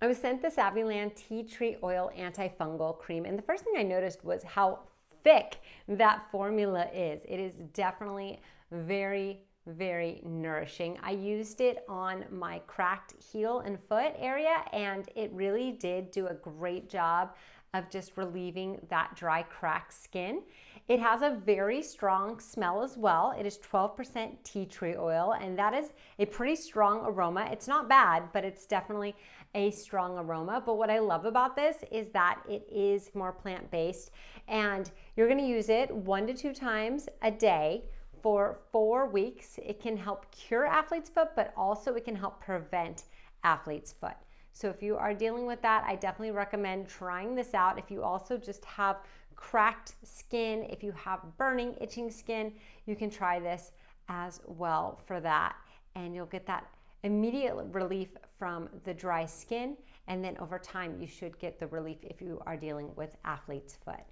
I was sent the SAVILAND Tea Tree Oil Antifungal Cream, and the first thing I noticed was how thick that formula is. It is definitely very, very nourishing. I used it on my cracked heel and foot area, and it really did do a great job of just relieving that dry, cracked skin. It has a very strong smell as well. It is 12% tea tree oil, and that is a pretty strong aroma. It's not bad, but it's definitely a strong aroma. But what I love about this is that it is more plant-based, and you're gonna use it 1 to 2 times a day for 4 weeks. It can help cure athlete's foot, but also it can help prevent athlete's foot. So if you are dealing with that, I definitely recommend trying this out. If you also just have cracked skin, if you have burning, itching skin, you can try this as well for that. And you'll get that immediate relief from the dry skin. And then over time, you should get the relief if you are dealing with athlete's foot.